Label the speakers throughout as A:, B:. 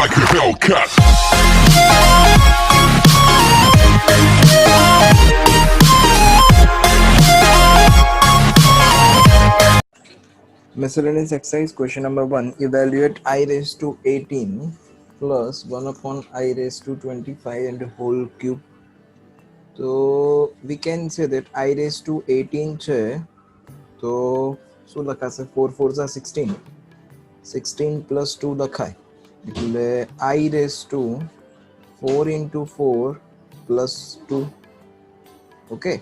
A: like a Hellcat.
B: Miscellaneous exercise question number 1. Evaluate I raised to 18 plus 1 upon I raised to 25 and whole cube. So we can say that I raised to 18 છે તો શું લખાશે 4 4 are 16 16 plus 2 લખાય એટલે I raised to 4 into 4 plus 2 okay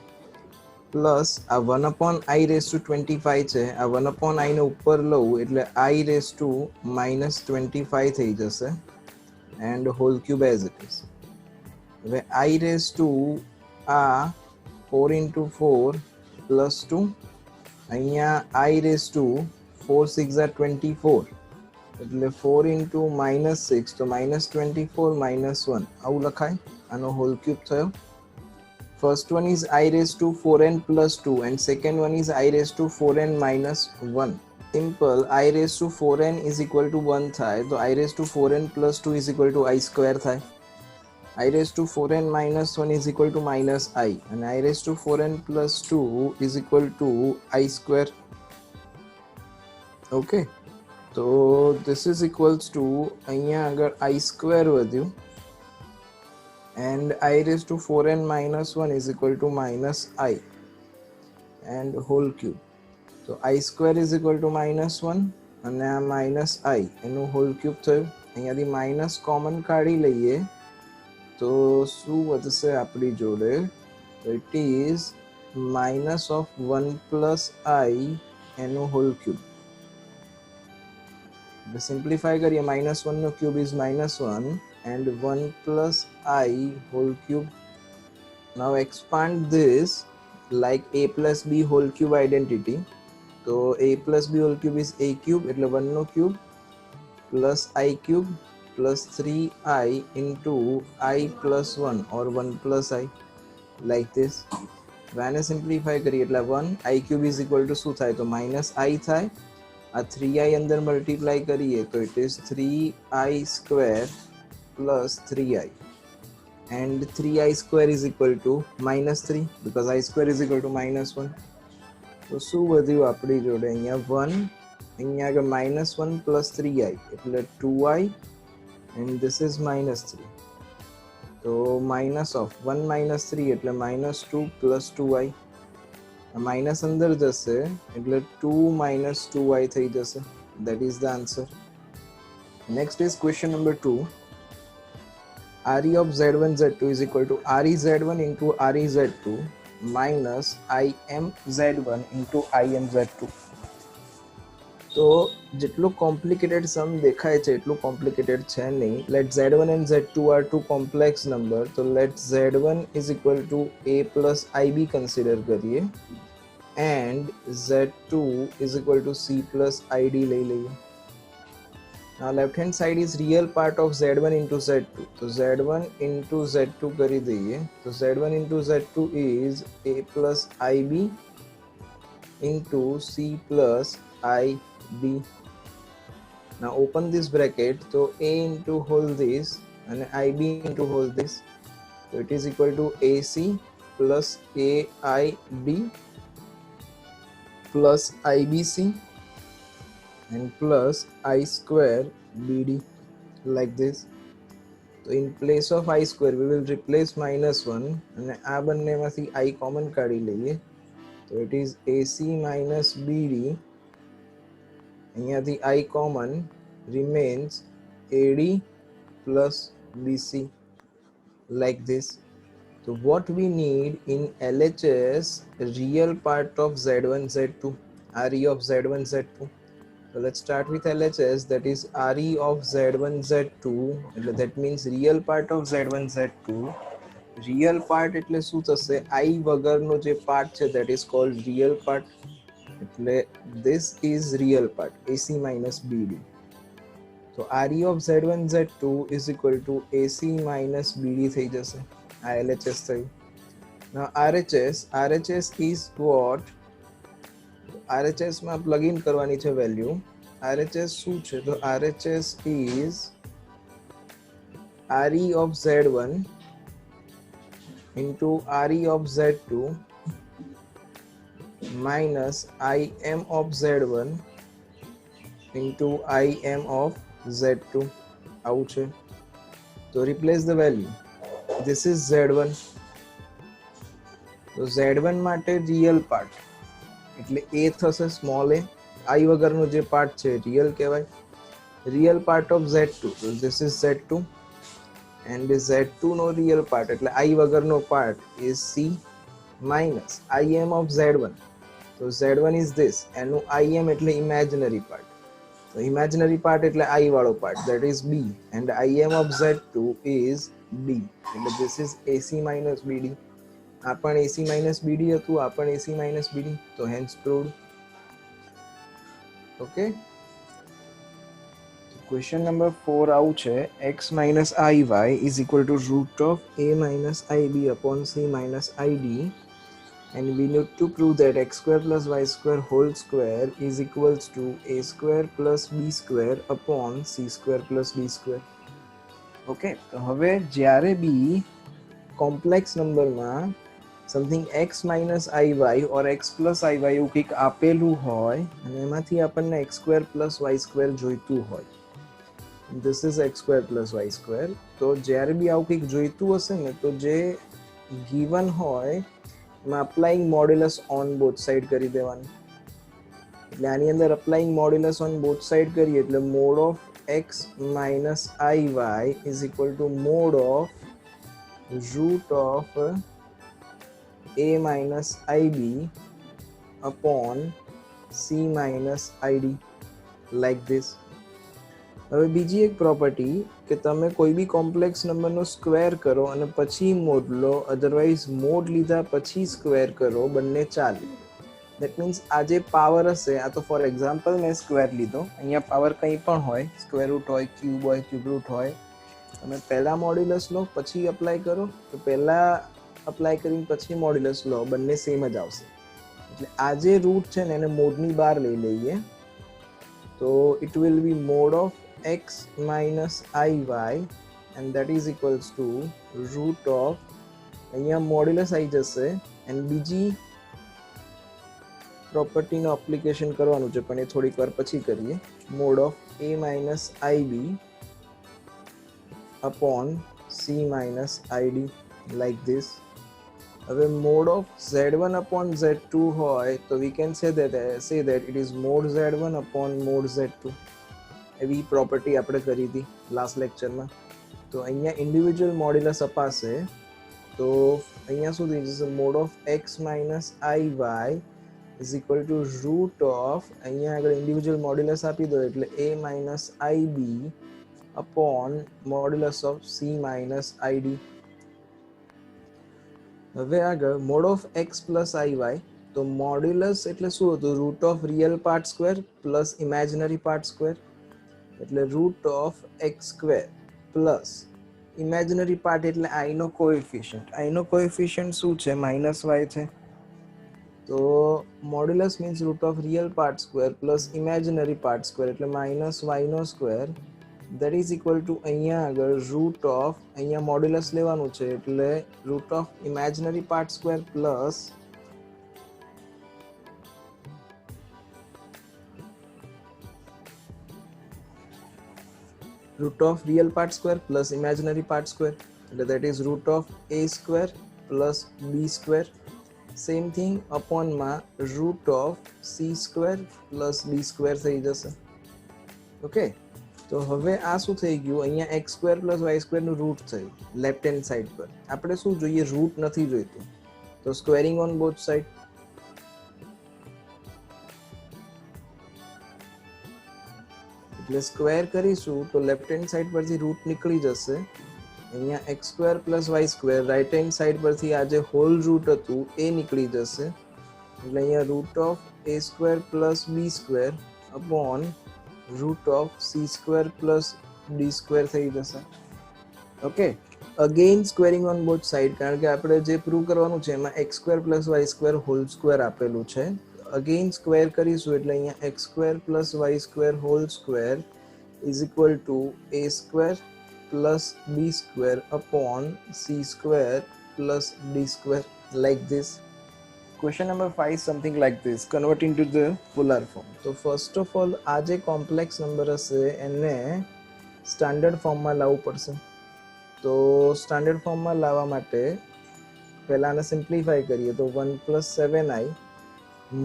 B: plus આ 1 upon I raised to 25 છે આ 1 upon I ને ઉપર લઉં એટલે I raised to minus 25 થઈ જશે and whole cube as it is. હવે I raised to આ 4 into 4 plus 2 અહીંયા I raised to 4 6 are 24 એટલે 4 into minus 6 તો minus 24 minus 1 આવું લખાય આનો whole cube થયો. First one is I raised to 4n plus 2 and second one is I raised to 4n minus 1. Simple, I raised to 4n is equal to 1 થાય તો I raised to 4n plus 2 is equal to I square થાય. I raised to 4n minus 1 is equal to minus I and I raised to 4n plus 2 is equal to I square. Okay, so this is equals to અહીંયા અગર I square વધ્યું and I raised to 4n minus 1 is equal to minus I and whole cube. So I square is equal to minus 1 and minus I એનું whole cube થયું. અહીંયાથી minus common કાઢી લઈએ તો શું વધશે આપણી જોડે તો it is minus of 1 plus I એનું whole cube. Simplify કરીએ minus 1 no cube is minus 1 and 1 plus I whole cube. Now expand this like a plus b whole cube identity. So a plus b whole cube is a cube એટલે 1 no cube plus I cube plus 3I into I plus 1 or 1 plus I like this. When I simplify કરીએ એટલે 1 I cube is equal to શું થાય તો minus I થાય. આ 3I અંદર multiply કરીએ તો it is 3I square plus 3I and 3I square is equal to minus 3 because I square is equal to minus 1. So શું વધ્યું આપણી જોડે અહીંયા 1 અહીંયા આગળ minus 1 plus 3I એટલે 2I and this is minus 3. So minus of 1 minus 3 એટલે minus 2 plus 2I. Minus અંદર જશે એટલે 2 minus 2I થઈ જશે. That is the answer. Next is question number 2. RE of Z1 Z2 is equal to RE Z1 into RE Z2 minus IM Z1 into IM Z2. તો જેટલું complicated સમ દેખાય છે એટલું કોમ્પ્લિકેટેડ છે નહીં. Let Z1 and Z2 are two complex number. તો let Z1 is equal to A plus IB consider કરીએ and Z2 is equal to C plus ID લઈ લઈએ. Now left hand side is real part of Z1 into Z2. So Z1 into Z2 કરી દઈએ. So Z1 into Z2 is A plus IB into C plus IB. Now open this bracket. So A into whole this and IB into whole this. So it is equal to AC plus AIB plus IBC and plus I square BD like this. So in place of I square we will replace minus 1 and આ બંનેમાંથી I common કાઢી લઈએ. So it is AC minus BD. અહીંયાથી I common remains AD plus BC like this. So what we need in LHS real part of Z1 Z2 RE of Z1 Z2. So let's start with LHS, that is RE of Z1 Z2. That means real part of Z1 Z2. Real part એટલે શું થશે I વગરનો જે part છે that is called real part. એટલે this is real part AC minus BD. So RE of Z1 Z2 is equal to AC minus BD થઈ જશે. આ LHS થયું. Now RHS is what? RHS માં plug in કરવાની છે value. RHS શું છે તો RHS is RE of Z1 into RE of Z2 minus IM of Z1 into IM of Z2 આવું છે. તો replace the value. This is Z1. તો Z1 માટે રિયલ પાર્ટ એટલે a થશે સ્મોલ a. I વગરનો જે પાર્ટ છે રિયલ કહેવાય. Real part of Z2, so this is Z2 and Z2 નો રિયલ પાર્ટ એટલે I વગરનો part is C minus IM of Z1. So Z1 is this, એનું IM એટલે imaginary part. So imaginary part એટલે I વાળો part, that is B, and IM of Z2 is D. એટલે this is AC minus BD. આ પણ AC minus BD હતું, આ પણ AC minus BD, તો hence proved. Okay. Question number 4 આવું છે, x minus IY is equal to root of A minus IB upon C minus ID, and we need to prove that x square plus y square whole square is equals to a square plus b square upon c square plus d square. Okay, તો હવે જ્યારે બી complex નંબરમાં something x minus IY or x plus IY એવું કંઈક આપેલું હોય અને એમાંથી આપણને x square plus y square જોઈતું હોય. This is x square plus y square. તો જ્યારે બી આવું કંઈક જોઈતું હશે ને તો જે given હોય એમાં applying modulus on both side કરી દેવાનું. એટલે આની અંદર applying modulus on both side કરીએ એટલે mod of x minus IY is equal to mode of root of A minus IB upon C minus ID, like this. હવે બીજી એક પ્રોપર્ટી કે તમે કોઈ બી કોમ્પ્લેક્સ નંબરનો સ્ક્વેર કરો અને પછી મોડ લો, અધરવાઇઝ મોડ લીધા પછી સ્ક્વેર કરો, બંને ચાલે. દેટ મીન્સ આ જે પાવર હશે, આ તો ફોર એક્ઝામ્પલ મેં સ્ક્વેર લીધો, અહીંયા પાવર કંઈ પણ હોય, સ્ક્વેર રૂટ હોય, ક્યુબ રૂટ હોય, તમે પહેલાં મોડ્યુલસ લો પછી અપ્લાય કરો, તો પહેલાં અપ્લાય કરીને પછી મોડ્યુલસ લો, બંને સેમ જ આવશે. એટલે આ જે રૂટ છે ને એને મોડની બહાર લઈ લઈએ, તો it will be mode of x minus IY and that is equals to root of, અહીંયા મોડ્યુલસ આવી જશે and બીજી પ્રોપર્ટીનો એપ્લિકેશન કરવાનું છે પણ એ થોડીક વાર પછી કરીએ. Mode of A minus IB upon C minus ID, like this. હવે mode of Z1 upon Z2 હોય તો we can say that it is mod Z1 upon mod Z2. એવી પ્રોપર્ટી આપણે કરી હતી લાસ્ટ લેક્ચરમાં. તો અહીંયા ઇન્ડિવિજ્યુઅલ મોડ્યુલસ અપાશે તો અહીંયા શું થઈ જશે, mod of x minus IY is equal to root of, અહીંયા આગળ ઇન્ડિવિજ્યુઅલ મોડ્યુલસ આપી દો એટલે A minus IB upon modulus of C minus ID. હવે આગળ mod of x plus IY, તો મોડ્યુલસ એટલે શું હતું, root of real part square plus imaginary part square, એટલે root of x square plus imaginary part એટલે આઈનો coefficient. આઈનો coefficient શું છે, -y છે. તો modulus means root of real part square plus imaginary part square એટલે -y નો square, that is equal to અહીંયા આગળ રૂટ ઓફ, અહીંયા મોડ્યુલસ લેવાનું છે એટલે root of imaginary part square plus root of real part square plus imaginary part square, that is root of a square plus b square. Same thing upon ma root of c square plus d square થઈ જશે. Okay, તો હવે આ શું થઈ ગયું, અહીંયા x square plus y square નું રૂટ થયું લેફ્ટ હેન્ડ સાઈડ પર. આપણે શું જોઈએ, રૂટ નથી જોઈતું, તો સ્ક્વેરિંગ ઓન બોથ સાઈડ. એટલે સ્ક્વેર કરીશું તો લેફ્ટ હેન્ડ સાઈડ પરથી રૂટ નીકળી જશે. અહીંયા x square plus y square right hand side પરથી આ જે હોલ રૂટ હતું એ નીકળી જશે, એટલે અહીંયા root of a square plus b square upon root of c square plus d square થઈ જશે. Okay, again squaring on both side, કારણ કે આપણે જે પ્રૂવ કરવાનું છે એમાં x square plus y square whole square આપેલું છે. અગેન સ્ક્વેર કરીશું એટલે અહીંયા x square plus y square whole square is equal to a square plus b square upon c square plus d square, like this. Question number 5 is something like this. Convert into the polar form. So first of all, આ જે complex number હશે એને standard ફોર્મમાં લાવવું પડશે. તો standard ફોર્મમાં લાવવા માટે પહેલા આને સિમ્પ્લિફાઈ કરીએ તો 1 + 7i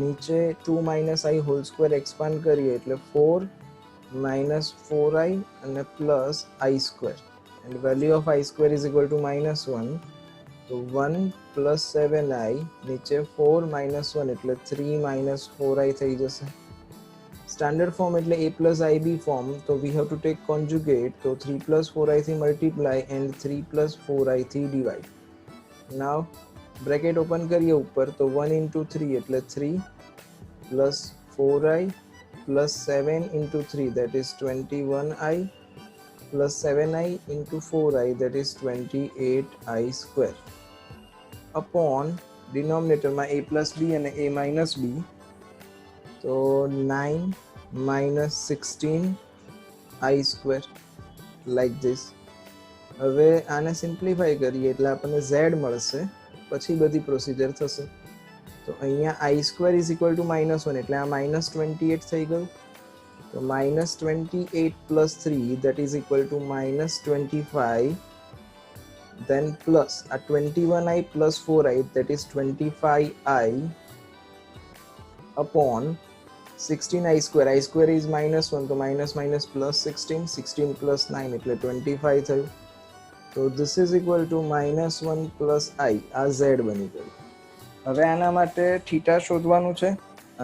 B: નીચે 2 - i હોલ સ્ક્વેર એક્સપાન્ડ કરીએ એટલે 4 - 4i અને plus i square, and value of i square is equal to -1. તો 1 + 7i નીચે 4 - 1 એટલે 3 - 4i થઈ જશે. સ્ટાન્ડર્ડ ફોર્મ એટલે a + ib ફોર્મ, તો we have to take conjugate. તો 3 + 4i થી મલ્ટીપ્લાય એન્ડ 3 + 4i થી ડિવાઈડ. નાવ બ્રેકેટ ઓપન કરીએ ઉપર તો 1 × 3 એટલે 3 + 4i + 7 × 3 that is 21i + 7i × 4i that is 28i square upon denominatorમાં a + b અને a - b, તો 9 - 16i square, like this. હવે આને સિમ્પ્લિફાઈ કરીએ એટલે આપણને z મળશે, પછી બધી પ્રોસિજર થશે. તો અહીંયા i square is equal to -1 એટલે આ -28 થઈ ગયું. તો -28 + 3 that is equal to -25, then plus a 21i + 4i that is 25i upon 16i square. I square is -1, તો -, plus 16, 16 + 9 એટલે 25 થયું. તો this is equal to -1 + i. આ z બની ગયું. હવે આના માટે થીટા શોધવાનું છે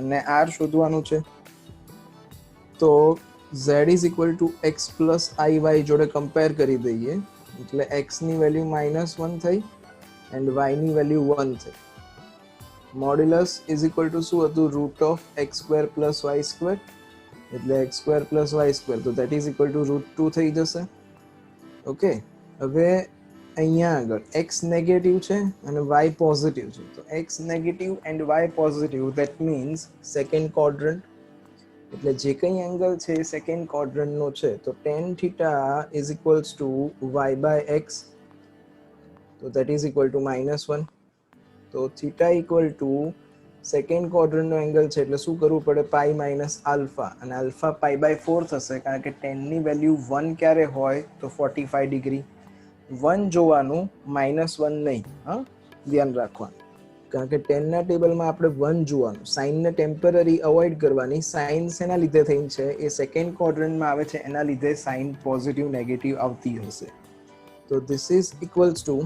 B: અને r શોધવાનું છે. તો z is equal to x + iy જોડે કમ્પેર કરી દઈએ એટલે x ની વેલ્યુ -1 થઈ એન્ડ y ની વેલ્યુ 1 થઈ. મોડ્યુલસ ઇઝ ઇક્વલ ટુ શું હતું? √(x² + y²), એટલે x² + y², તો દેટ ઇઝ ઇક્વલ ટુ √2 થઈ જશે. ઓકે, હવે અહીંયા આગળ x નેગેટિવ છે અને y પોઝિટિવ છે. તો x negative and y positive, that means second quadrant, એટલે જે કંઈ એંગલ છે એ સેકન્ડ ક્વોડ્રન્ટનો છે. તો tan θ is equals to y/x, તો દેટ ઇઝ ઇક્વલ ટુ -1. તો થીટા ઇક્વલ ટુ સેકન્ડ ક્વોડ્રન્ટનો એંગલ છે એટલે શું કરવું પડે? પાઈ માઇનસ આલ્ફા, અને આલ્ફા π/4 થશે કારણ કે ટેનની વેલ્યુ 1 ક્યારે હોય? તો 45 ડિગ્રી. 1 જોવાનું, -1 નહીં. હા, ધ્યાન રાખવાનું, કારણ કે ટેનના ટેબલમાં આપણે 1 જોવાનું. સાઇનને ટેમ્પરરી અવોઇડ કરવાની. સાઇન શેના લીધે થઈ છે? એ સેકન્ડ ક્વોડ્રન્ટમાં આવે છે, એના લીધે સાઇન પોઝિટિવ નેગેટિવ આવતી હશે. તો ધીસ ઇઝ ઇક્વલ્સ ટુ,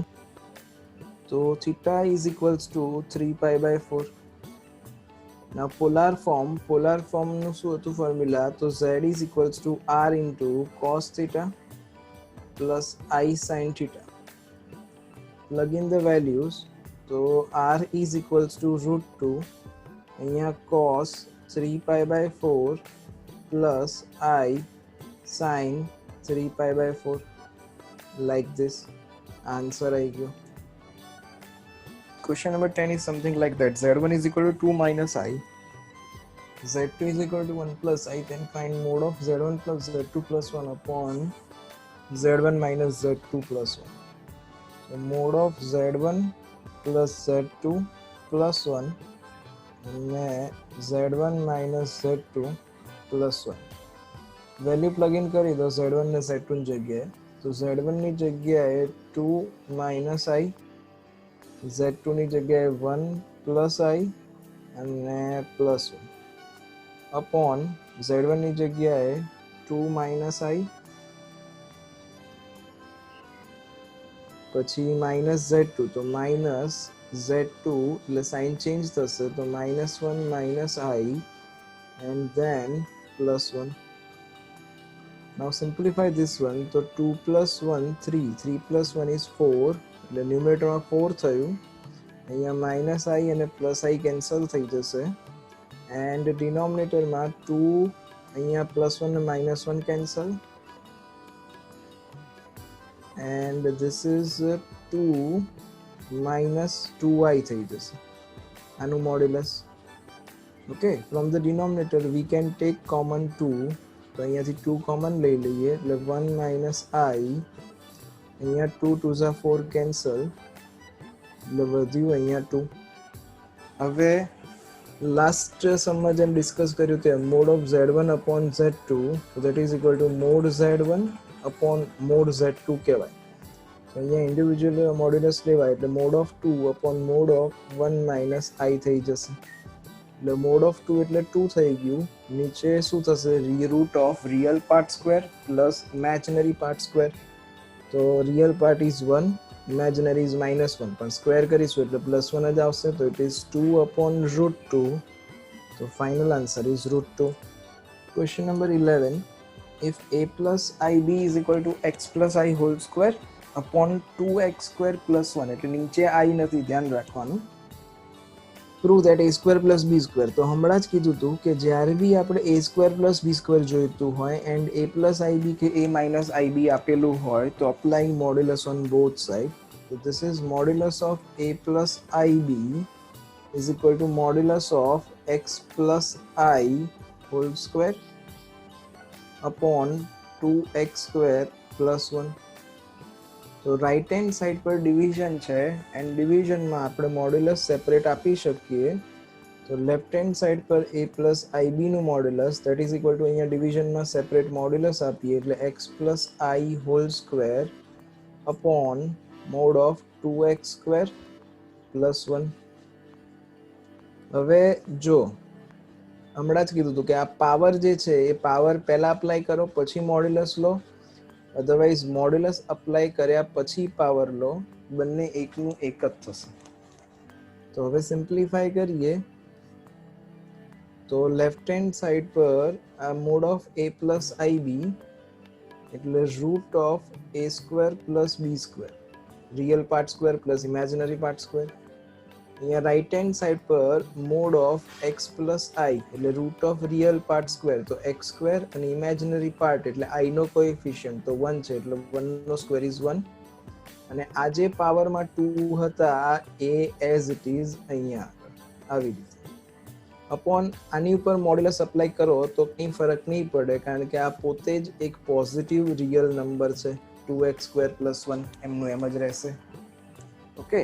B: તો theta is equals to 3π/4. Now polar form નું શું હતું ફોર્મ્યુલા? તો z is equals to r into cos theta plus I sin theta. Plug in the values. તો r is equals to √2, અહીંયા cos 3π/4 plus I sin 3π/4, like this. Answer આવી ગયો. Question number 10 is something like that. Z1 is equal to 2 - i. Z2 is equal to 1 + i. Then find mode of Z1 plus Z2 plus 1 upon Z1 minus Z2 plus 1. So mode of Z1 plus Z2 plus 1 and Z1 minus Z2 plus 1. Value plug in કરી દો Z1 ને Z2 ની જગ્યાએ. તો Z1 ની જગ્યાએ 2 - i, Z2 ની જગ્યાએ 1 + i અને +1 upon Z1 ની જગ્યાએ 2 - i, પછી -z2, તો -z2 એટલે સાઇન ચેન્જ થશે, તો -1 - i and then +1. Now simplify this one. તો 2 + 1 3, 3 + 1 is 4, એટલે ન્યુમરેટરમાં 4 થયું. અહીંયા -i અને +i કેન્સલ થઈ જશે એન્ડ ડિનોમિનેટરમાં 2, અહીંયા +1 અને -1 cancel, and this is 2 - 2i થઈ જશે, આનું modulus. Okay, from the denominator we can take common 2, તો અહીંયાથી 2 કોમન લઈ લઈએ એટલે 1 માઇનસ આઈ, અહીંયા 2 2 ઝા 4 કેન્સલ એટલે વધ્યું અહીંયા 2. હવે લાસ્ટ સમમાં જેમ ડિસ્કસ કર્યું તેમ mod of Z1 upon Z2 that is equal to mod Z1 upon mod Z2 કહેવાય. તો અહીંયા ઇન્ડિવિજ્યુઅલ મોડ્યુલસ લેવાય એટલે mod of 2 upon mod of 1 minus i થઈ જશે. એટલે મોડ ઓફ 2 એટલે 2 થઈ ગયું. નીચે શું થશે? Root of real part square plus imaginary part square. તો real part is 1, imaginary is -1, પણ સ્ક્વેર કરીશું એટલે +1 જ આવશે. તો ઇટ ઇઝ 2 અપોન રૂટ 2. તો final answer is root 2. Question number 11. If a plus ib is equal to x plus i whole square upon 2x square plus 1, એટલે નીચે i નથી, ધ્યાન રાખવાનું. Prove that a square plus b square. તો હમણાં જ કીધું હતું કે જ્યારે બી આપણે a square plus b square જોઈતું હોય એન્ડ a પ્લસ આઈબી કે a માઇનસ આઈબી આપેલું હોય તો applying modulus on both side. તો this is modulus of a plus i b is equal to modulus of x plus i whole square upon 2x square plus 1. તો right hand side પર division છે and ડિવિઝનમાં આપણે modulus separate આપી શકીએ. તો left hand side પર a plus આઈબીનું modulus that is equal to અહીંયા ડિવિઝનમાં સેપરેટ મોડ્યુલસ આપીએ એટલે x plus i whole square upon mod of 2x square plus 1. હવે જો હમણાં જ કીધું હતું કે આ પાવર જે છે એ પાવર પહેલાં અપ્લાય કરો પછી મોડ્યુલસ લો, અધરવાઇઝ મોડ્યુલસ અપ્લાય કર્યા પછી પાવર લો, બંને એકનું એક જ થશે. તો હવે સિમ્પ્લિફાય કરીએ તો લેફ્ટ હેન્ડ સાઈડ પર આ mod of a plus i b એટલે root of a square plus b square, real part square plus imaginary part square. અહીંયા રાઇટ હેન્ડ સાઈડ પર mod of x plus i એટલે root of real part square. તો x square અને imaginary part એટલે i નો coefficient તો 1 છે એટલે 1 નો સ્ક્વેર ઇઝ 1. અને આ જે પાવરમાં 2 હતા એ એઝ ઇટ ઇઝ અહીંયા આવી રીતે અપોન આની ઉપર મોડ્યુલસ અપ્લાય કરો તો કંઈ ફરક નહીં પડે કારણ કે આ પોતે જ એક પોઝિટિવ રિયલ નંબર છે. 2x સ્ક્વેર પ્લસ 1 એમનું એમ જ રહેશે. ઓકે,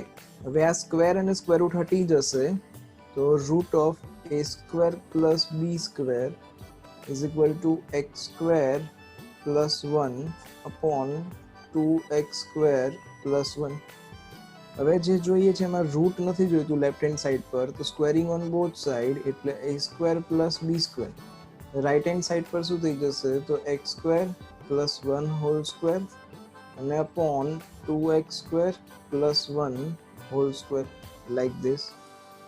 B: હવે આ સ્ક્વેર અને સ્ક્વેર રૂટ હટી જશે તો root of a square plus b square is equal to x square plus 1 upon 2x square plus 1. હવે જે જોઈએ છે એમાં રૂટ નથી જોઈતું લેફ્ટ હેન્ડ સાઈડ પર, તો સ્ક્વેરિંગ ઓન બોથ સાઈડ એટલે a square plus b square. Right hand side પર શું થઈ જશે? તો x square plus 1 whole square અને upon 2x square plus 1 whole square like this.